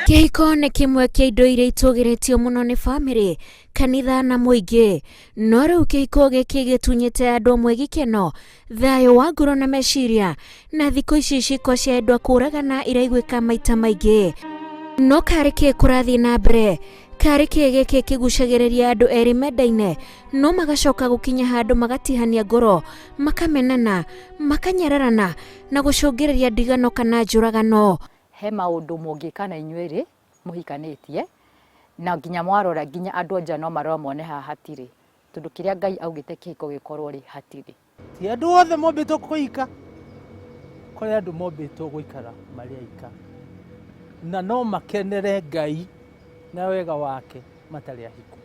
Kĩhiko nĩ kĩmwe kĩa indo iria itũgĩrĩtio mũno nĩ bamĩrĩ, kanitha na mũingĩ. No rĩu kĩhiko gĩkĩ gĩtunyĩte andũ amwe gĩkeno, thayũ wa ngoro na meciria, na thikũ ici ciĩko cia endwa kũragana iraiguĩka maita maingĩ. No karĩ kĩ kũrathiĩ na mbere? Karĩ kĩ gĩkĩ kĩgucagĩrĩria andũ erĩ mendaine, no magacoka gũkinya handũ magatihania ngoro, makamenana, makanyararana na gũcũngĩrĩria ndigano kana njũragano. He maũndũ mũngĩka na inyuĩ mũhikanĩtie na nginya mwarora nginya andũ nja no marora mone haha hatirĩ, tondũ kĩrĩa Ngai augĩte kĩhiko gĩkorwo hatirĩ. Ti andũ othe mombĩtwo kũhika, kũrĩ andũ mombĩtwo gũikara marĩ aika, na no makenere Ngai na wega wake matarĩ ahiku.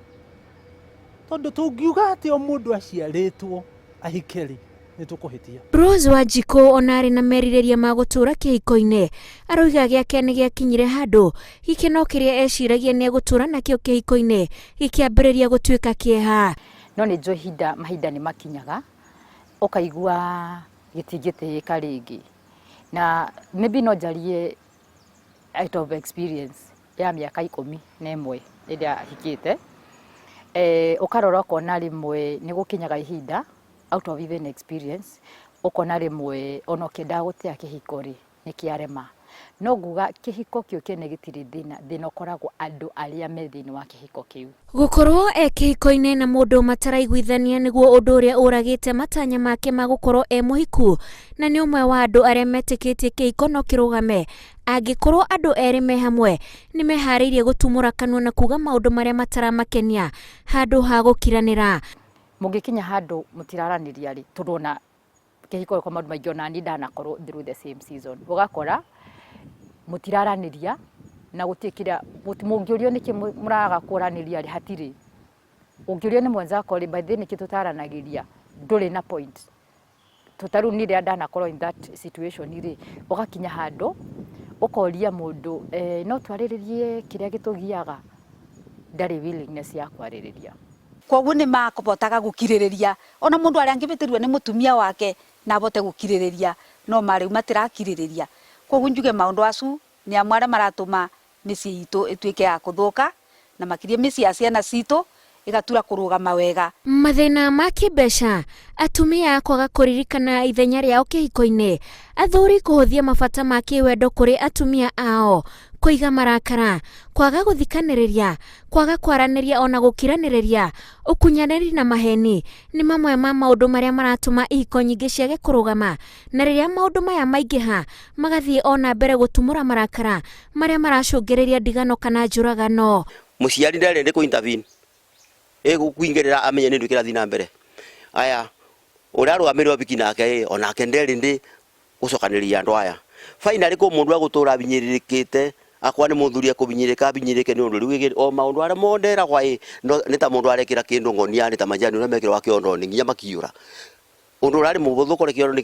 Tondũ tũngiuga atĩ o mũndũ aciarĩtwo ahike-rĩ, nĩ tũkũhĩtia. Rose Wanjikũ ona arĩ na merirĩria ma gũtũũra kĩhiko-inĩ, aroiga gĩake nĩ gĩakinyire handũ gĩkeno kĩrĩa eciragia nĩ egũtũũra nakĩo kĩhiko-inĩ gĩkĩambĩrĩria gũtuĩka kĩeha. No nĩ njũĩ mahinda nĩ makinyaga, ũkaigua gĩtingĩtĩĩka rĩngĩ. Na maybe no njarie out of experience ya mĩaka 11 rĩrĩa hikĩte. Ũkarora ũkona rĩmwe nĩ gũkinyaga ihinda out of even experience, ũkona rĩmwe ona ũkĩendaga gũtĩa kĩhiko-rĩ nĩ kĩarema. No nguga kĩhiko kĩu kĩene gĩtirĩ thĩna ũkoragwo andũ arĩa me thĩinĩ wa kĩhiko kĩu. Gũkorwo kĩhiko-inĩ na mũndũ mataraiguithania nĩguo ũndũ ũrĩa ũragĩte matanya make ma gũkorwo mũhiku, na nĩ ũmwe wa andũ arĩa metĩkĩtie kĩhiko no kĩrũgame. Angĩkorwo andũ erĩ me hamwe nĩ meharĩirie gũtumũra kanua na kuga maũndũ marĩa mataramakenia handũ ha gũkiranĩra. Mũngĩkinya handũ mũtiraranĩria-rĩ, tondũ ona kĩhiko kwa maũndũ maingĩ ona niĩ ndanakorwo through the same season, ũgakora mũtiraranĩria na gũtiĩkĩra mũngĩũrio nĩkĩ mũraga kũranĩria-rĩ hatirĩ. Ũngĩũrio nĩ mwenzako-rĩ, by the way nĩkĩ tũtaranagĩria, ndũrĩ na point. Tũtarũ niĩ rĩrĩa ndanakorwo in that situation-rĩ, ũgakinya handũ ũkoria mũndũ no twarĩrĩrie kĩrĩa gĩtũgiaga, ndarĩ willingness ya kwarĩrĩria. Koguo nĩ makobotaga gũkirĩrĩria, ona mũndũ arĩa angĩbĩtĩrwo nĩ mũtumia wake na abote gũkirĩrĩria, no marĩu matirakirĩrĩria. Koguo njuge maũndũ acu nĩ amwe arĩa maratũma mĩciĩ itũ ĩtuĩke ya kũthũka, na makĩria mĩciĩ ya ciana citũ ĩgatura kũrũgama wega. Mathĩna ma kĩmbeca, atumia kwaga kũririkana ithenya rĩao kĩhiko-inĩ, athuri kũhũthia mabata ma kĩwendo kũrĩ atumia ao, kũiga marakara, kwaga gũthikanĩrĩria, kwaga kwaranĩria ona gũkiranĩrĩria, ũkunyanĩri na maheni nĩ mamwe ma maũndũ marĩa maratũma ihiko nyingĩ ciage kũrũgama, na rĩrĩa maũndũ maya maingĩha magathiĩ ona mbere gũtumũra marakara marĩa maracũngĩrĩria ndigano kana njũragano. Mũciari ndarende kũ-intervene gũkuingĩrĩra amenye nĩ ndũ kĩrathiĩ na mbere. Aya ũrĩa arũgamĩrĩirwo biki nake onake nderende gũcokanĩrĩria andũ aya. Finally kũ mũndũ agũtũra binyĩrĩrĩkĩte, akwa nĩ mũthuri akũbinyĩrĩka binyĩrĩke nĩ ũndũ rĩu o maũndũ arĩa monderagwo nĩ ta mũndũ arekĩra kĩndũ ngonia, nĩ ta manjani ũrĩa mekĩrwo kĩondo-inĩ nginya makĩũra. Ũndũ ũrĩa arĩ mũhũthũ kũrĩ kĩondo nĩ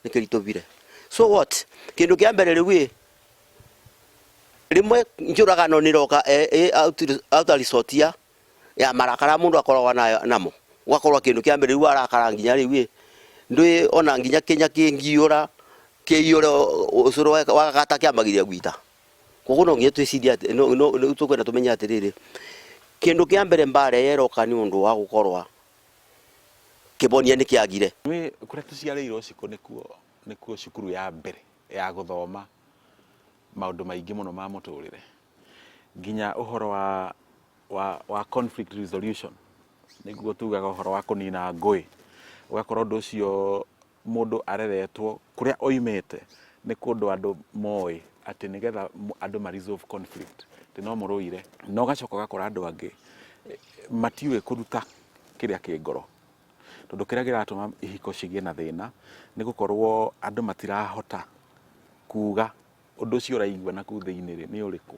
kĩritũbire. So what? Kĩndũ kĩa mbere rĩu rĩmwe njũragano nĩ roka outalisotia ya marakara mũndũ akoragwo namo. Ũgakorwo kĩndũ kĩa mbere rĩu arakara nginya rĩu ndũĩ ona nginya Kenya kĩngiũra ũcũrũ wa gata kĩambagiria gwita. Koguo no nginya twĩcirie atĩ tũkwenda tũmenye atĩrĩrĩ, kĩndũ kĩa mbere mbara yeroka nĩ ũndũ wa gũkorwo kĩbonia nĩ kĩagire. Kũrĩa tũciarĩirwo ciko nĩkuo cukuru ya mbere ya gũthoma maũndũ maingĩ mũno ma mũtũrĩre, nginya ũhoro wa conflict resolution, nĩguo tugaga ũhoro wa kũnina ngũĩ. Ũgakorwo ũndũ ũcio mũndũ areretwo kũrĩa oimĩte nĩ kũndũ andũ moĩ atĩ nĩgetha andũ ma-resolve conflict no mũrũire, no ũgacoka ũgakora andũ angĩ matiũĩ kũruta kĩrĩa kĩ ngoro. Tondũ kĩrĩa kĩratũma ihiko cigĩe na thĩna nĩ gũkorwo andũ matirahota kuga ũndũ ũcio ũraigua naku thĩinĩ nĩ ũrĩkũ,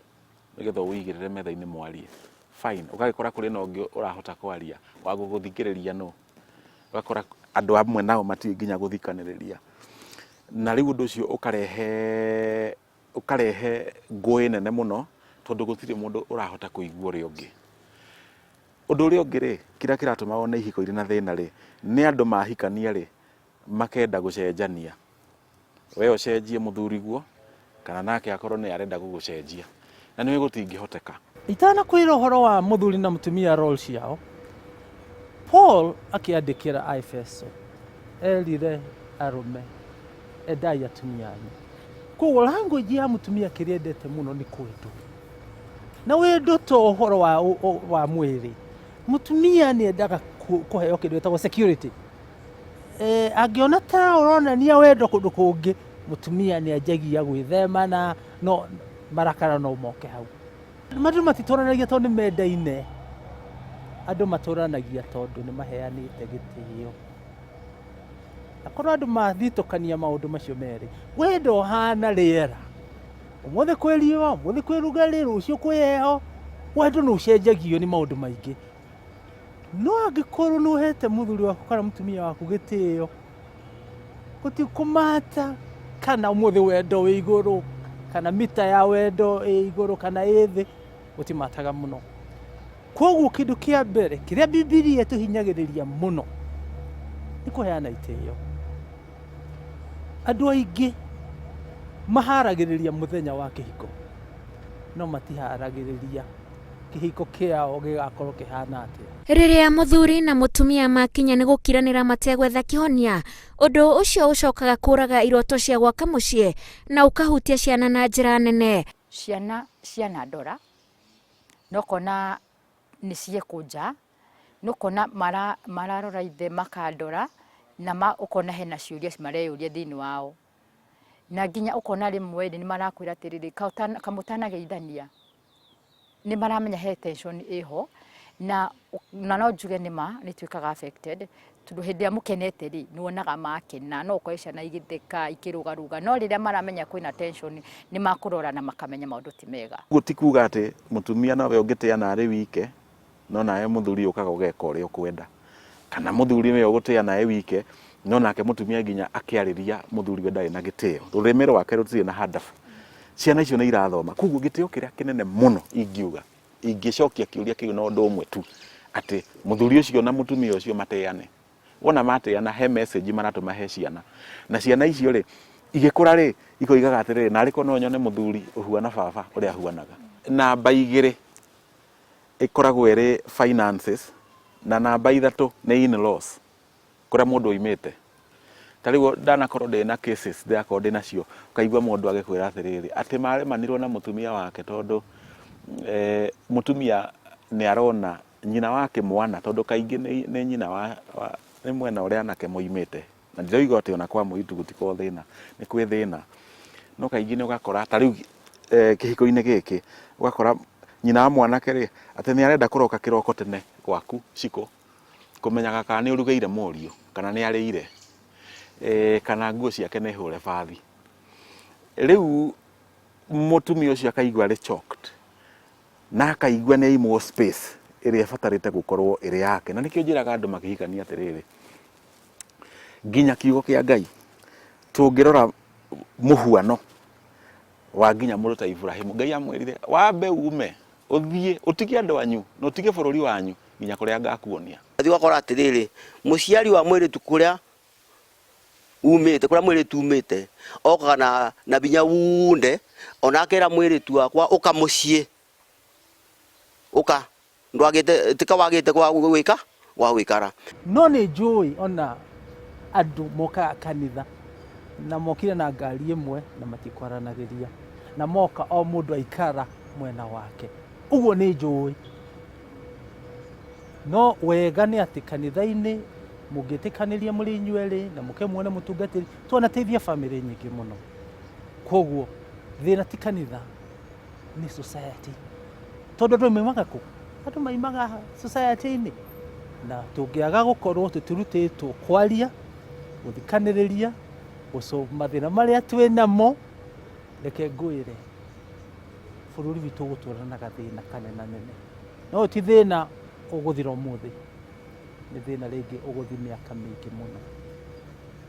nĩgetha ũwĩigĩrĩre metha-inĩ mwarie. Fine, ũgagĩkora kũrĩ na ũngĩ ũrahota kwaria wa gũgũthikĩrĩria no. Ũgakora andũ amwe nao matiĩ nginya gũthikanĩrĩria. Na rĩu ũndũ ũcio ũkarehe ngũĩ nene mũno, tondũ gũtirĩ mũndũ ũrahota kũigua ũrĩa ũngĩ. Ũndũ ũrĩa ũngĩ kĩrĩa kĩratũma wone ihiko irĩ na thĩna nĩ andũ mahikania makenda gũcenjania. We ũcenjie mũthuriguo kana nake akorwo nĩ arenda gũgũcenjia na nĩ gũtingĩhoteka. Itana kwĩra ũhoro wa mũthuri na mũtumia role ciao, Paul akĩandĩkĩra Efeso erire arũme endai atumia anyu. Koguo language ya mũtumia kĩrĩa endete mũno nĩ kwendwo, na wendo to ũhoro wa mwĩrĩ. Mũtumia nĩ endaga kũheo kĩndũ gĩtagwo security. Angĩona ta ũronania wendo kũndũ kũngĩ, mũtumia nĩ anjagia gwĩthema na no marakara no moke hau. Andũ matitũranagia tondũ nĩ mendaine, andũ matũranagia tondũ nĩ maheanĩte gĩtĩo. Akorwo andũ mathitũkania maũndũ macio merĩ, wendo hana rĩera, ũmũthĩ kwĩ riũa, ũmũthĩ kwĩ rugarĩ, rũciũ kwĩ heho, wendo nĩ ũcenjagio nĩ maũndũ maingĩ. No angĩkorwo nĩ ũhete mũthuri waku kana mũtumia waku gĩtĩo, gũtikũmata kana ũmũthĩ wendo wĩ igũrũ, kana mita ya wendo ĩ igũrũ kana ĩ thĩ, gũtimataga mũno. Koguo kĩndũ kĩa mbere kĩrĩa Bibilia ĩtũhinyagĩrĩria mũno nĩ kũheana itĩo. Andũ aingĩ maharagĩrĩria mũthenya wa kĩhiko, no matiharagĩrĩria kĩhiko kĩao gĩgakorwo kĩhana atĩa. Rĩrĩa mũthuri na mũtumia makinya nĩ gũkiranĩra mategwetha kĩhonia, ũndũ ũcio ũcokaga kũraga iroto cia gwaka mũciĩ na ũkahutia ciana na njĩra nene. Ciana ndora nokona nĩ ciekũnja, nokona mararora ithe makandora na ũkona hena ciũria mareyũria thĩinĩ wao, na nginya ũkona rĩmwe nĩ marakwĩra atĩrĩrĩ kamũtanageithania, nĩ maramenya he tension ĩho, na no njuge nĩ tuĩkaga affected tondũ hĩndĩ ĩrĩa mũkenete rĩ nĩ wonaga makena, no ũkore ciana igĩtheka ikĩrũgarũga, no rĩrĩa maramenya kwĩna tension nĩ makũrora na makamenya maũndũ ti mega. Gũtikuga atĩ mũtumia nawe ũngĩteana arĩ wike, no nawe mũthuri ũkaga ũgeka ũrĩa ũkwenda, kana mũthuri we ũgũteana arĩ wike, no nake mũtumia nginya akĩarĩria mũthuri we ndarĩ na gĩtĩo, rũrĩmĩ rwake rũtirĩ na hadabu. Ciana icio nĩ irathoma, koguo gĩtĩo kĩrĩa kĩnene mũno ingiuga, ingĩcokia kĩũria kĩu na ũndũ ũmwe tu, atĩ mũthuri ũcio na mũtumia ũcio mateane. Wona mateana he message maratũma he ciana, na ciana icio rĩ igĩkũra rĩ ikoigaga atĩrĩrĩ narĩ ko no nyone mũthuri ũhuana baba ũrĩa ahuanaga. Namba igĩrĩ ĩkoragwo ĩrĩ finances, na namba ithatũ nĩ in-laws, kũrĩa mũndũ oimĩte. Tarĩguo ndanakorwo ndĩna cases ndĩrakorwo ndĩ nacio, ũkaigua mũndũ agĩkwĩra atĩrĩrĩ atĩ maremanirwo na mũtumia wake tondũ mũtumia nĩ arona nyina wake mwana, tondũ kaingĩ nĩ nyina nĩ mwena ũrĩa anake moimĩte, na ndiroiga atĩ ona kwa mũirĩtu gũtikorwo thĩna, nĩ kwĩ thĩna, no kaingĩ nĩ ũgakora tarĩu kĩhiko-inĩ gĩkĩ ũgakora nyina wa mwanake rĩ atĩ nĩ arenda kũroka kĩroko tene gwaku ciko kũmenyaga kana nĩ ũrugĩire mũriũ kana nĩ arĩire, kana nguo ciake nĩ hũre bathi. Rĩu mũtumia ũcio akaigua arĩ choked na akaigua nĩ aimwo space ĩrĩa ĩbatarĩte gũkorwo ĩrĩ yake, na nĩkĩo njĩraga andũ makĩhikania atĩrĩrĩ, nginya kiugo kĩa Ngai tũngĩrora mũhuano wa nginya mũndũ ta Ibrahimu, Ngai amwĩrire wambe ume ũthiĩ ũtige andũ anyu na ũtige bũrũri wanyu nginya kũrĩa ngakuonia. Athi wakora atĩrĩrĩ, mũciari wa mwĩrĩtu kũrĩa mwĩrĩtu umĩte okaga na binya wunde, ona akera mwĩrĩtu wakwa ũka mũciĩ, ũka ndwagĩte tika wagĩte gwa gwĩkara. No nĩ njũĩ ona andũ mokaga kanitha na mokire na ngari ĩmwe na matikwaranagĩria, na moka o mũndũ aikara mwena wake, ũguo nĩ njũĩ. No wega nĩ atĩ kanitha-inĩ mũngĩtĩkanĩria mũrĩ inyuerĩ na mũkemwona mũtungatĩri, twanateithia famĩlĩ nyingĩ mũno. Koguo thĩna ti kanitha, nĩ society, tondũ andũ maimaga kũ? Andũ maimaga society-inĩ, na tũngĩaga gũkorwo tũtirutĩtwo kwaria, gũthikanĩrĩria, gũsolve mathĩna marĩa twĩ namo, reke ngwĩre bũrũri witũ gũtũra na gathĩna kanenanene. No ti thĩna ũgũthira ũmũthĩ, nĩ thĩna rĩngĩ ũgũthi mĩaka mĩingĩ mũno,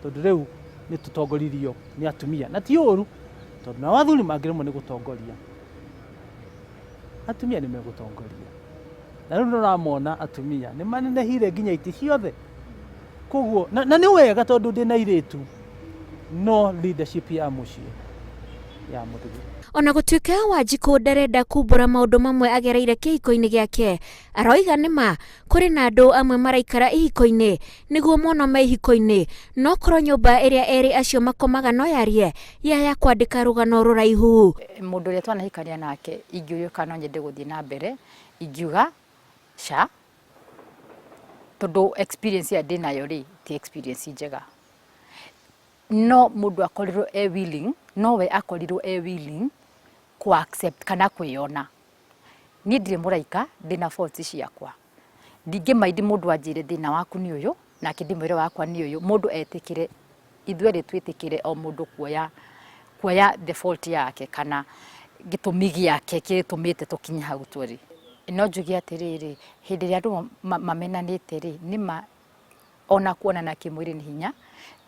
tondũ rĩu nĩ tũtongoririo nĩ atumia, na ti ũru tondũ nao athuri mangĩremwo nĩ gũtongoria, atumia nĩ megũtongoria. Na rĩu nĩũramona atumia nĩ manenehire nginya itĩ ciothe. Koguo na nĩ wega tondũ ndĩ na airĩtu, no leadership ya mũciĩ ya mũthuri. Ona gũtuĩka Wanjikũ ndarenda kumbũra maũndũ mamwe agereire kĩhiko-inĩ gĩake, aroiga nĩma kũrĩ na andũ amwe maraikara ihiko-inĩ nĩguo mono me ihiko-inĩ, no korwo nyũmba ĩrĩa erĩ acio makomaga no yarie yaya kwandĩka rũgano rũraihu. Mũndũ ũrĩa twanahikania nake ingĩũrio kana nyende gũthiĩ na mbere, ingiuga ca, tondũ experience ya ndĩnayo rĩ ti experience njega. No mũndũ akorirwo willing, no we akorirwo willing ku accept kana kwĩona. Niĩ ndirĩ mũraika, ndĩna faults ciakwa. Ndingĩmaindi mũndũ anjĩre thĩna waku nĩ ũyũ, nake ndĩmwĩre wakwa nĩ ũyũ. Mũndũ etĩkĩre, ithuĩ erĩ twĩtĩkĩre o mũndũ kuoya the fault yake kana gĩtũmi gĩake kĩrĩa gĩtũmĩte tũkinye hau tũrĩ. No njuge atĩrĩrĩ, hĩndĩ ĩrĩa andũ mamenanĩte rĩ, nĩma ona kuonana kĩmwĩrĩ nĩ hinya.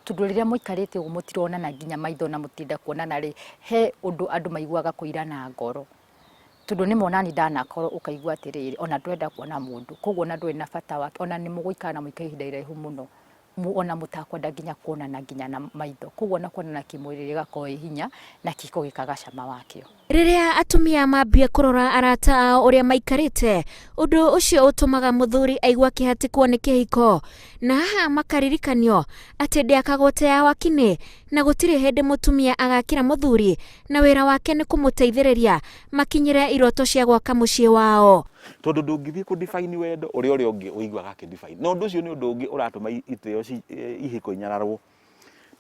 Tondũ rĩrĩa mũikarĩte ũguo mũtironana nginya maitho na mũtinda kuonana rĩ, he ũndũ andũ maiguaga kũirana ngoro. Tondũ nĩ monani ndanakorwo ũkaigua atĩrĩrĩ, ona ndwenda kuona mũndũ, koguo ona ndwĩ na bata wake, ona nĩ mũgũikara na mũikare ihinda iraihu mũno, ona mũtakwenda nginya kuonana nginya na maitho. Koguo ona kuonana kĩmwĩrĩ gĩgakorwo hinya na kĩhiko gĩkaga cama wakĩo. Rĩrĩa atumia mambia kũrora arata ao ũrĩa maikarĩte, ũndũ ũcio ũtũmaga mũthuri aigua kĩhatĩkwo nĩ kĩhiko, na haha makaririkanio atĩ ndĩakagũteya wakinĩ na gũtirĩ hĩndĩ mũtumia agakĩra mũthuri na wĩra wake nĩ kũmũteithĩrĩria makinyĩre iroto cia gwaka mũciĩ wao. Tondũ ndũngĩthiĩ ku define wendo ũrĩa ũngĩ ũiguaga akĩ define. No ũndũ ũcio nĩ ũndũ ũngĩ ũratũma itĩo ihiko inyararwo.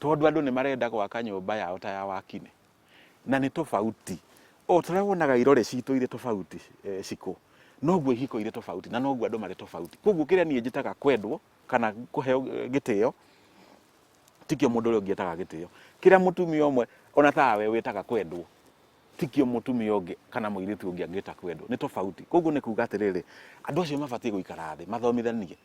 Tondũ andũ nĩ marenda gwaka nyũmba yao ta ya wakinĩ. Na nĩ tofauti. O tũrĩa wonaga irore citũ irĩ tofauti ciko. Noguo ihiko irĩ tofauti na noguo andũ marĩ tofauti. Koguo kĩrĩa niĩ njĩtaga kwendwo kana kũheo gĩtĩo tikio mũndũ ũrĩa ũngĩ etaga gĩtĩo. Kĩrĩa mũtumia ũmwe ona tawe wĩtaga kwendwo tikio mũtumia ũngĩ kana mũirĩtu ũngĩ angĩta kwendwo. Nĩ tofauti. Koguo nĩ kuuga atĩrĩrĩ, andũ acio mabatiĩ gũikara thĩ mathomithanie.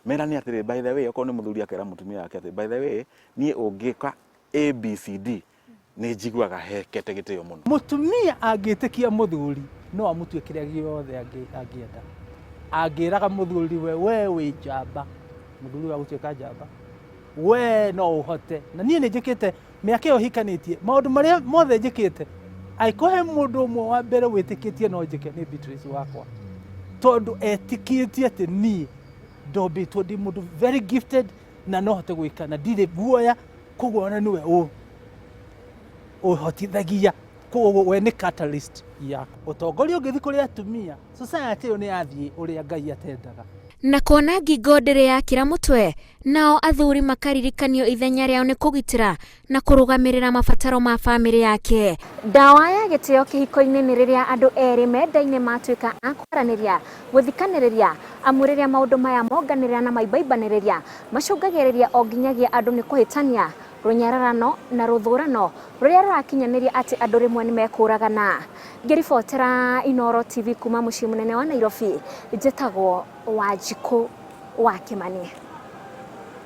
Merani atĩrĩrĩ, by the way, okorwo nĩ mũthuri akera mũtumia wake atĩ by the way, niĩ ũngĩka ABCD nĩ njiguaga hekete gĩtĩo mũno. Mũtumia angĩtĩkia mũthuri no amũtue kĩrĩa gĩothe angĩenda. Angĩraga mũthuri we wĩ njamba, mũthuri wa gũtuĩka njamba, we no ũhote. Na niĩ nĩ njĩkĩte mĩaka ĩyo hikanĩtie, maũndũ marĩa mothe njĩkĩte, aikũhe mũndũ ũmwe wa mbere wĩtĩkĩtie no njĩke nĩ Beatrice wakwa. Tondũ etĩkĩtie atĩ niĩ ndombĩtwo ndĩ mũndũ very gifted na no hote gwĩka na ndirĩ guoya, koguo ona nĩwe ũhotithagia, koguo we nĩ catalyst yaku. Ũtongoria ũngĩthiĩ kũrĩ atumia, society ĩyo nĩ yathiĩ ũrĩa Ngai atendaga. Na kuona ngingo ndĩrĩ yakĩra mũtwe, nao athuri makaririkanio ithenya rĩao nĩ kũgitĩra na kũrũgamĩrĩra mabataro ma bamĩrĩ yake. Ndawa ya gĩtĩo kĩhiko-inĩ nĩ rĩrĩa andũ erĩ mendaine matuĩka a kwaranĩria, gũthikanĩrĩria, amu rĩrĩa maũndũ maya monganĩrĩra na maimbaimbanĩrĩria macũngagĩrĩria o nginyagia andũ nĩ kũhĩtania, rũnyararano na rũthũrano rũrĩa rũrakinyanĩria atĩ andũ rĩmwe nĩ mekũragana. Ngĩribotera Inooro TV kuma mũciĩ mũnene wa Nairobi, njĩtagwo Wanjikũ wa Kĩmani.